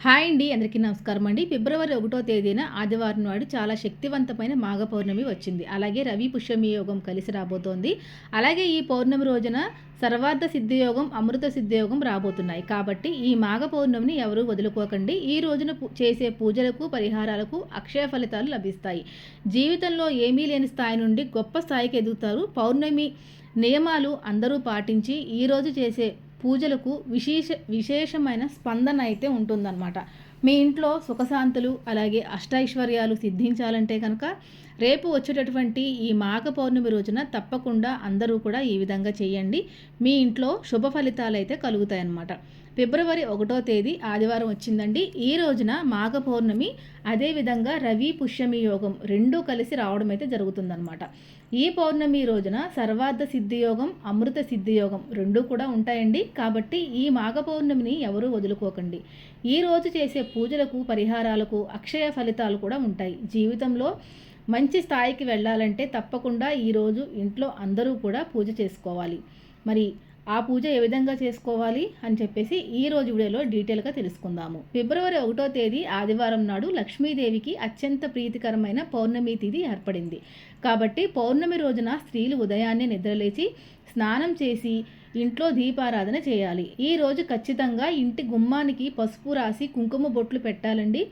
Hi అండి, అందరికీ నమస్కారం అండి. ఫిబ్రవరి 1వ తేదీన ఆదివారం నాడు చాలా శక్తివంతమైన మాఘ పౌర్ణమి వచ్చింది. అలాగే రవి పుష్యమి యోగం కలిసి రాబోతోంది. అలాగే ఈ పౌర్ణమి రోజున సర్వార్థ సిద్ధియోగం, అమృత సిద్ధియోగం రాబోతున్నాయి. కాబట్టి ఈ మాఘ పౌర్ణమిని ఎవరూ వదులుకోకండి. ఈ రోజున చేసే పూజలకు, పరిహారాలకు అక్షయ ఫలితాలు లభిస్తాయి. జీవితంలో ఏమీ లేని స్థాయి నుండి గొప్ప స్థాయికి ఎదుగుతారు. పౌర్ణమి నియమాలు అందరూ పాటించి ఈరోజు చేసే పూజలకు విశేషమైన స్పందన అయితే ఉంటుందన్నమాట. మీ ఇంట్లో సుఖశాంతులు అలాగే అష్టైశ్వర్యాలు సిద్ధించాలంటే కనుక రేపు వచ్చేటటువంటి ఈ మాఘ పౌర్ణమి రోజున తప్పకుండా అందరూ కూడా ఈ విధంగా చేయండి. మీ ఇంట్లో శుభ ఫలితాలు అయితే కలుగుతాయన్నమాట. ఫిబ్రవరి 1వ తేదీ ఆదివారం వచ్చిందండి. ఈ రోజున మాఘ పౌర్ణమి, అదేవిధంగా రవి పుష్యమి యోగం రెండూ కలిసి రావడం అయితే జరుగుతుందన్నమాట. ఈ పౌర్ణమి రోజున సర్వార్థ సిద్ధియోగం, అమృత సిద్ధియోగం రెండూ కూడా ఉంటాయండి. కాబట్టి ఈ మాఘ పౌర్ణమిని ఎవరూ వదులుకోకండి. ఈ రోజు చేసే పూజలకు, పరిహారాలకు అక్షయ ఫలితాలు కూడా ఉంటాయి. జీవితంలో మంచి స్థాయికి వెళ్ళాలంటే తప్పకుండా ఈరోజు ఇంట్లో అందరూ కూడా పూజ చేసుకోవాలి. మరి ఆ పూజ ఏ విధంగా చేసుకోవాలి అని చెప్పేసి ఈ రోజు వీడియోలో డీటెయిల్గా తెలుసుకుందాము. ఫిబ్రవరి 1వ తేదీ ఆదివారం నాడు లక్ష్మీదేవికి అత్యంత ప్రీతికరమైన పౌర్ణమి తిథి ఏర్పడింది. కాబట్టి పౌర్ణమి రోజున స్త్రీలు ఉదయాన్నే నిద్రలేచి స్నానం చేసి ఇంట్లో దీపారాధన చేయాలి. ఈ రోజు ఖచ్చితంగా ఇంటి గుమ్మానికి పసుపు రాసి కుంకుమ బొట్లు పెట్టాలండి.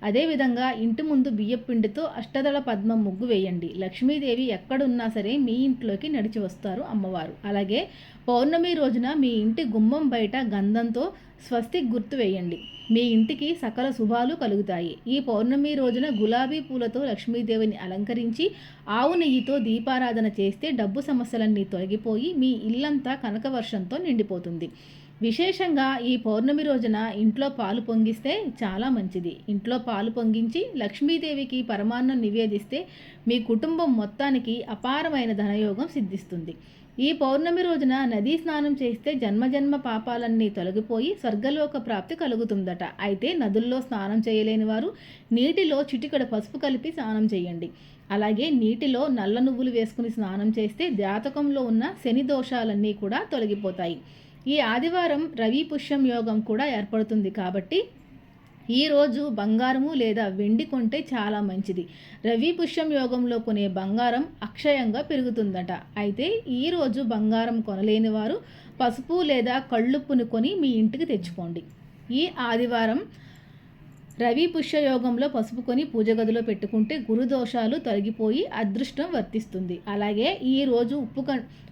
అదేవిధంగా ఇంటి ముందు బియ్యపిండితో అష్టదళ పద్మం ముగ్గు వేయండి. లక్ష్మీదేవి ఎక్కడున్నా సరే మీ ఇంట్లోకి నడిచి వస్తారు అమ్మవారు. అలాగే పౌర్ణమి రోజున మీ ఇంటి గుమ్మం బయట గంధంతో స్వస్తిక్ గుర్తు వేయండి. మీ ఇంటికి సకల శుభాలు కలుగుతాయి. ఈ పౌర్ణమి రోజున గులాబీ పూలతో లక్ష్మీదేవిని అలంకరించి ఆవు నెయ్యితో దీపారాధన చేస్తే డబ్బు సమస్యలన్నీ తొలగిపోయి మీ ఇల్లంతా కనకవర్షంతో నిండిపోతుంది. విశేషంగా ఈ పౌర్ణమి రోజున ఇంట్లో పాలు పొంగిస్తే చాలా మంచిది. ఇంట్లో పాలు పొంగించి లక్ష్మీదేవికి పరమాన్నం నివేదిస్తే మీ కుటుంబం మొత్తానికి అపారమైన ధనయోగం సిద్ధిస్తుంది. ఈ పౌర్ణమి రోజున నదీ స్నానం చేస్తే జన్మజన్మ పాపాలన్నీ తొలగిపోయి స్వర్గలోక ప్రాప్తి కలుగుతుందట. అయితే నదుల్లో స్నానం చేయలేని వారు నీటిలో చిటికెడు పసుపు కలిపి స్నానం చేయండి. అలాగే నీటిలో నల్ల నువ్వులు వేసుకుని స్నానం చేస్తే జాతకంలో ఉన్న శని దోషాలన్నీ కూడా తొలగిపోతాయి. ఈ ఆదివారం రవి పుష్యం యోగం కూడా ఏర్పడుతుంది. కాబట్టి ఈరోజు బంగారము లేదా వెండి కొంటే చాలా మంచిది. రవి పుష్యం యోగంలో కొనే బంగారం అక్షయంగా పెరుగుతుందట. అయితే ఈరోజు బంగారం కొనలేని వారు పసుపు లేదా కళ్ళుప్పును కొని మీ ఇంటికి తెచ్చుకోండి. ఈ ఆదివారం రవి పుష్యయోగంలో పసుపు కొని పూజ గదిలో పెట్టుకుంటే గురుదోషాలు తొలగిపోయి అదృష్టం వర్తిస్తుంది. అలాగే ఈరోజు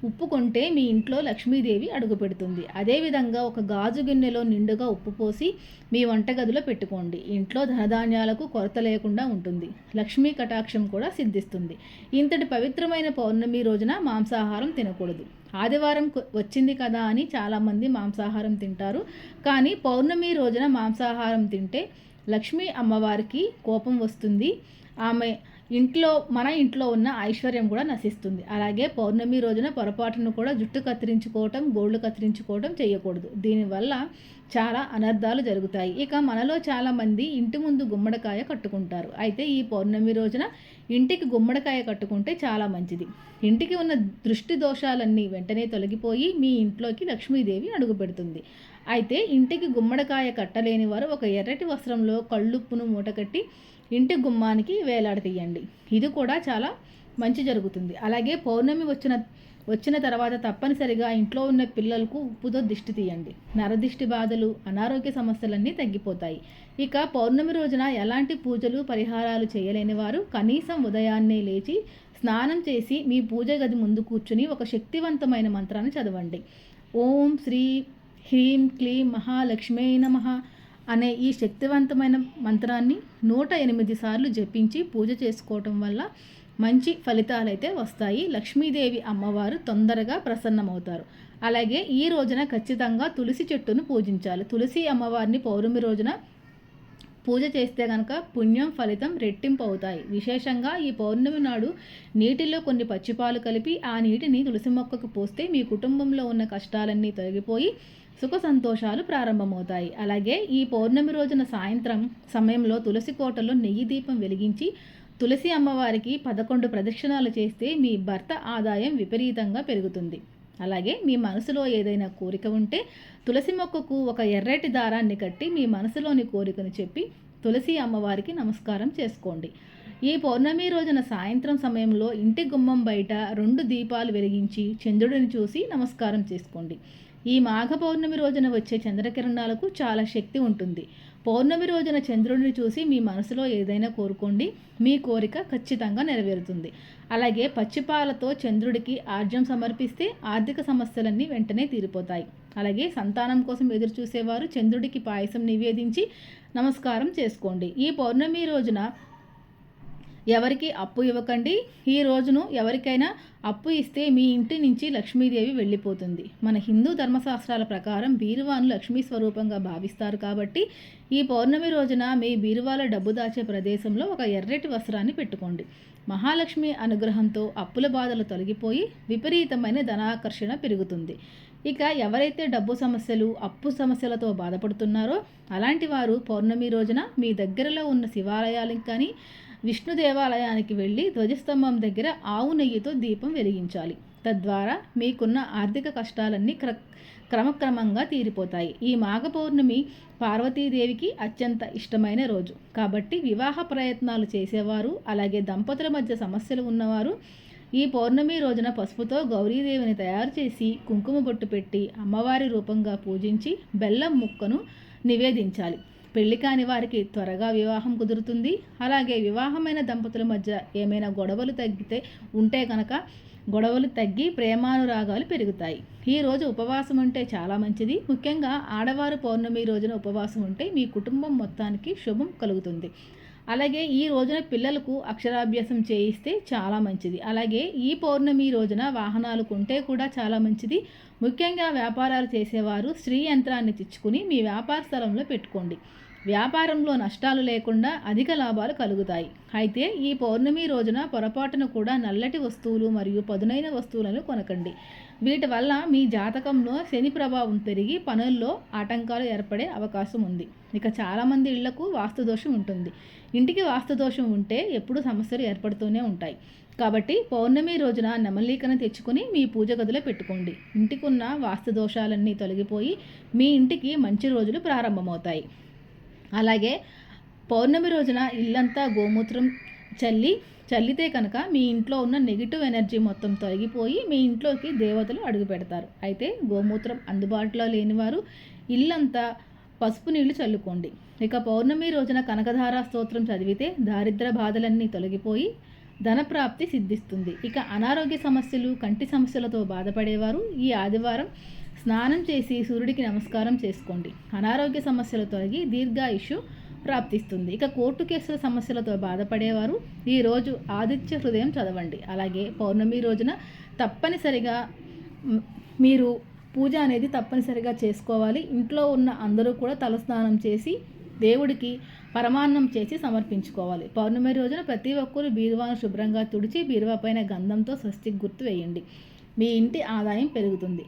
ఉప్పు కొంటే మీ ఇంట్లో లక్ష్మీదేవి అడుగు పెడుతుంది. అదేవిధంగా ఒక గాజు గిన్నెలో నిండుగా ఉప్పు పోసి మీ వంటగదిలో పెట్టుకోండి. ఇంట్లో ధనధాన్యాలకు కొరత లేకుండా ఉంటుంది. లక్ష్మీ కటాక్షం కూడా సిద్ధిస్తుంది. ఇంతటి పవిత్రమైన పౌర్ణమి రోజున మాంసాహారం తినకూడదు. ఆదివారం వచ్చింది కదా అని చాలామంది మాంసాహారం తింటారు. కానీ పౌర్ణమి రోజున మాంసాహారం తింటే లక్ష్మీ అమ్మవారికి కోపం వస్తుంది. మన ఇంట్లో ఉన్న ఐశ్వర్యం కూడా నశిస్తుంది. అలాగే పౌర్ణమి రోజున పొరపాటును కూడా జుట్టు కత్తిరించుకోవటం, గోళ్ళు కత్తిరించుకోవటం చేయకూడదు. దీనివల్ల చాలా అనర్థాలు జరుగుతాయి. ఇక మనలో చాలామంది ఇంటి ముందు గుమ్మడికాయ కట్టుకుంటారు. అయితే ఈ పౌర్ణమి రోజున ఇంటికి గుమ్మడికాయ కట్టుకుంటే చాలా మంచిది. ఇంటికి ఉన్న దృష్టి దోషాలన్నీ వెంటనే తొలగిపోయి మీ ఇంట్లోకి లక్ష్మీదేవి అడుగు పెడుతుంది. అయితే ఇంటికి గుమ్మడికాయ కట్టలేని వారు ఒక ఎర్రటి వస్త్రంలో కళ్ళుప్పును మూటకట్టి ఇంటి గుమ్మానికి వేలాడతీయండి. ఇది కూడా చాలా మంచి జరుగుతుంది. అలాగే పౌర్ణమి వచ్చిన తర్వాత తప్పనిసరిగా ఇంట్లో ఉన్న పిల్లలకు ఉప్పుతో దిష్టి తీయండి. నరదిష్టి బాధలు, అనారోగ్య సమస్యలన్నీ తగ్గిపోతాయి. ఇక పౌర్ణమి రోజున ఎలాంటి పూజలు, పరిహారాలు చేయలేని వారు కనీసం ఉదయాన్నే లేచి స్నానం చేసి మీ పూజ గది ముందు కూర్చుని ఒక శక్తివంతమైన మంత్రాన్ని చదవండి. ఓం శ్రీ హ్రీం క్లీం మహాలక్ష్మీ నమః అనే ఈ శక్తివంతమైన మంత్రాన్ని 108 సార్లు జపించి పూజ చేసుకోవటం వల్ల మంచి ఫలితాలైతే వస్తాయి. లక్ష్మీదేవి అమ్మవారు తొందరగా ప్రసన్నమవుతారు. అలాగే ఈ రోజున ఖచ్చితంగా తులసి చెట్టును పూజించాలి. తులసి అమ్మవారిని పౌర్ణమి రోజున పూజ చేస్తే కనుక పుణ్యం, ఫలితం రెట్టింపు అవుతాయి. విశేషంగా ఈ పౌర్ణమి నాడు నీటిలో కొన్ని పచ్చిపాలు కలిపి ఆ నీటిని తులసి మొక్కకు పోస్తే మీ కుటుంబంలో ఉన్న కష్టాలన్నీ తొలగిపోయి సుఖ సంతోషాలు ప్రారంభమవుతాయి. అలాగే ఈ పౌర్ణమి రోజున సాయంత్రం సమయంలో తులసి కోటలో నెయ్యి దీపం వెలిగించి తులసి అమ్మవారికి 11 ప్రదక్షిణాలు చేస్తే మీ భర్త ఆదాయం విపరీతంగా పెరుగుతుంది. అలాగే మీ మనసులో ఏదైనా కోరిక ఉంటే తులసి మొక్కకు ఒక ఎర్రటి దారాన్ని కట్టి మీ మనసులోని కోరికను చెప్పి తులసి అమ్మవారికి నమస్కారం చేసుకోండి. ఈ పౌర్ణమి రోజున సాయంత్రం సమయంలో ఇంటి గుమ్మం బయట 2 దీపాలు వెలిగించి చంద్రుడిని చూసి నమస్కారం చేసుకోండి. ఈ మాఘ పౌర్ణమి రోజున వచ్చే చంద్రకిరణాలకు చాలా శక్తి ఉంటుంది. పౌర్ణమి రోజున చంద్రుడిని చూసి మీ మనసులో ఏదైనా కోరుకోండి, మీ కోరిక ఖచ్చితంగా నెరవేరుతుంది. అలాగే పచ్చిపాలతో చంద్రుడికి ఆర్జ్యం సమర్పిస్తే ఆర్థిక సమస్యలన్నీ వెంటనే తీరిపోతాయి. అలాగే సంతానం కోసం ఎదురు చూసేవారు చంద్రుడికి పాయసం నివేదించి నమస్కారం చేసుకోండి. ఈ పౌర్ణమి రోజున ఎవరికి అప్పు ఇవ్వకండి. ఈ రోజును ఎవరికైనా అప్పు ఇస్తే మీ ఇంటి నుంచి లక్ష్మీదేవి వెళ్ళిపోతుంది. మన హిందూ ధర్మశాస్త్రాల ప్రకారం బీరువాను లక్ష్మీ స్వరూపంగా భావిస్తారు కాబట్టి ఈ పౌర్ణమి రోజున మీ బీరువాల డబ్బు దాచే ప్రదేశంలో ఒక ఎర్రటి వస్త్రాన్ని పెట్టుకోండి. మహాలక్ష్మి అనుగ్రహంతో అప్పుల బాధలు తొలగిపోయి విపరీతమైన ధనాకర్షణ పెరుగుతుంది. ఇక ఎవరైతే డబ్బు సమస్యలు, అప్పు సమస్యలతో బాధపడుతున్నారో అలాంటి వారు పౌర్ణమి రోజున మీ దగ్గరలో ఉన్న శివాలయాలకు కానీ విష్ణు దేవాలయానికి వెళ్ళి ధ్వజస్తంభం దగ్గర ఆవు నెయ్యితో దీపం వెలిగించాలి. తద్వారా మీకున్న ఆర్థిక కష్టాలన్నీ క్రమక్రమంగా తీరిపోతాయి. ఈ మాఘ పౌర్ణమి పార్వతీదేవికి అత్యంత ఇష్టమైన రోజు కాబట్టి వివాహ ప్రయత్నాలు చేసేవారు, అలాగే దంపతుల మధ్య సమస్యలు ఉన్నవారు ఈ పౌర్ణమి రోజున పసుపుతో గౌరీదేవిని తయారు చేసి కుంకుమ బొట్టు పెట్టి అమ్మవారి రూపంగా పూజించి బెల్లం ముక్కను నివేదించాలి. పెళ్లి కాని వారికి త్వరగా వివాహం కుదురుతుంది. అలాగే వివాహమైన దంపతుల మధ్య ఏమైనా గొడవలు ఉంటే కనుక గొడవలు తగ్గి ప్రేమానురాగాలు పెరుగుతాయి. ఈ రోజు ఉపవాసం ఉంటే చాలా మంచిది. ముఖ్యంగా ఆడవారు పౌర్ణమి రోజున ఉపవాసం ఉంటే మీ కుటుంబం మొత్తానికి శుభం కలుగుతుంది. అలాగే ఈ రోజున పిల్లలకు అక్షరాభ్యాసం చేయిస్తే చాలా మంచిది. అలాగే ఈ పౌర్ణమి రోజున వాహనాలు కొంటే కూడా చాలా మంచిది. ముఖ్యంగా వ్యాపారాలు చేసేవారు స్త్రీ యంత్రాన్ని తెచ్చుకుని మీ వ్యాపార స్థలంలో పెట్టుకోండి. వ్యాపారంలో నష్టాలు లేకుండా అధిక లాభాలు కలుగుతాయి. అయితే ఈ పౌర్ణమి రోజున పొరపాటున కూడా నల్లటి వస్తువులు మరియు పదునైన వస్తువులను కొనకండి. వీటి వల్ల మీ జాతకంలో శని ప్రభావం పెరిగి పనుల్లో ఆటంకాలు ఏర్పడే అవకాశం ఉంది. ఇక చాలామంది ఇళ్లకు వాస్తుదోషం ఉంటుంది. ఇంటికి వాస్తుదోషం ఉంటే ఎప్పుడూ సమస్యలు ఏర్పడుతూనే ఉంటాయి. కాబట్టి పౌర్ణమి రోజున నెమలీకను తెచ్చుకొని మీ పూజ గదిలో పెట్టుకోండి. ఇంటికి ఉన్న వాస్తు దోషాలన్నీ తొలగిపోయి మీ ఇంటికి మంచి రోజులు ప్రారంభమవుతాయి. అలాగే పౌర్ణమి రోజున ఇల్లంతా గోమూత్రం చల్లితే కనుక మీ ఇంట్లో ఉన్న నెగిటివ్ ఎనర్జీ మొత్తం తొలగిపోయి మీ ఇంట్లోకి దేవతలు అడుగు పెడతారు. అయితే గోమూత్రం అందుబాటులో లేనివారు ఇల్లంతా పసుపు నీళ్లు చల్లుకోండి. ఇక పౌర్ణమి రోజున కనకధార స్తోత్రం చదివితే దారిద్ర బాధలన్నీ తొలగిపోయి ధనప్రాప్తి సిద్ధిస్తుంది. ఇక అనారోగ్య సమస్యలు, కంటి సమస్యలతో బాధపడేవారు ఈ ఆదివారం స్నానం చేసి సూర్యుడికి నమస్కారం చేసుకోండి. అనారోగ్య సమస్యలు తొలగి దీర్ఘాయుషు ప్రాప్తిస్తుంది. ఇక కోర్టు కేసుల సమస్యలతో బాధపడేవారు ఈరోజు ఆదిత్య హృదయం చదవండి. అలాగే పౌర్ణమి రోజున తప్పనిసరిగా మీరు పూజ అనేది తప్పనిసరిగా చేసుకోవాలి. ఇంట్లో ఉన్న అందరూ కూడా తలస్నానం చేసి దేవుడికి పరమాన్నం చేసి సమర్పించుకోవాలి. పౌర్ణమి రోజున ప్రతి ఒక్కరూ బీరువాను శుభ్రంగా తుడిచి బీరువా పైన గంధంతో స్వస్తిక్ గుర్తు వేయండి. మీ ఇంటి ఆదాయం పెరుగుతుంది.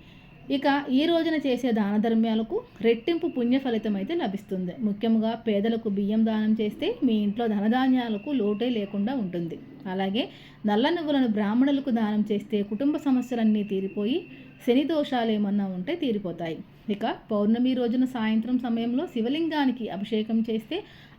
ఇక ఈ రోజున చేసే దాన ధర్మాలకు రెట్టింపు పుణ్య ఫలితం అయితే లభిస్తుంది. ముఖ్యంగా పేదలకు బియ్యం దానం చేస్తే మీ ఇంట్లో ధనధాన్యాలకు లోటే లేకుండా ఉంటుంది. అలాగే నల్ల నువ్వులను బ్రాహ్మణులకు దానం చేస్తే కుటుంబ సమస్యలన్నీ తీరిపోయి శని దోషాలు ఏమన్నా ఉంటే తీరిపోతాయి. ఇక పౌర్ణమి రోజున సాయంత్రం సమయంలో శివలింగానికి అభిషేకం చేస్తే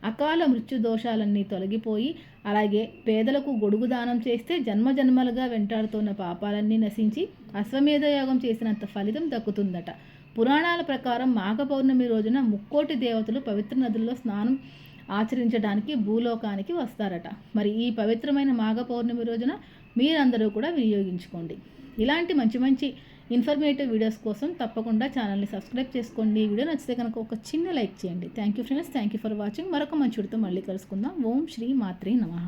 అకాల మృత్యు దోషాలన్నీ తొలగిపోయి, అలాగే పేదలకు గొడుగు దానం చేస్తే జన్మజన్మలుగా వెంటాడుతున్న పాపాలన్నీ నశించి అశ్వమేధ యోగం చేసినంత ఫలితం దక్కుతుందట. పురాణాల ప్రకారం మాఘ పౌర్ణమి రోజున 3,000,000 దేవతలు పవిత్ర నదుల్లో స్నానం ఆచరించడానికి భూలోకానికి వస్తారట. మరి ఈ పవిత్రమైన మాఘ పౌర్ణమి రోజున మీరందరూ కూడా వినియోగించుకోండి. ఇలాంటి మంచి మంచి ఇన్ఫర్మేటివ్ వీడియోస్ కోసం తప్పకుండా ఛానల్ని సబ్స్క్రైబ్ చేసుకోండి. ఈ వీడియో నచ్చితే కనుక ఒక చిన్న లైక్ చేయండి. Thank you friends, thank you for watching. మరొక మంచి వీడియోతో మళ్ళీ కలుసుకుందాం. ఓం శ్రీ మాత్రే నమః.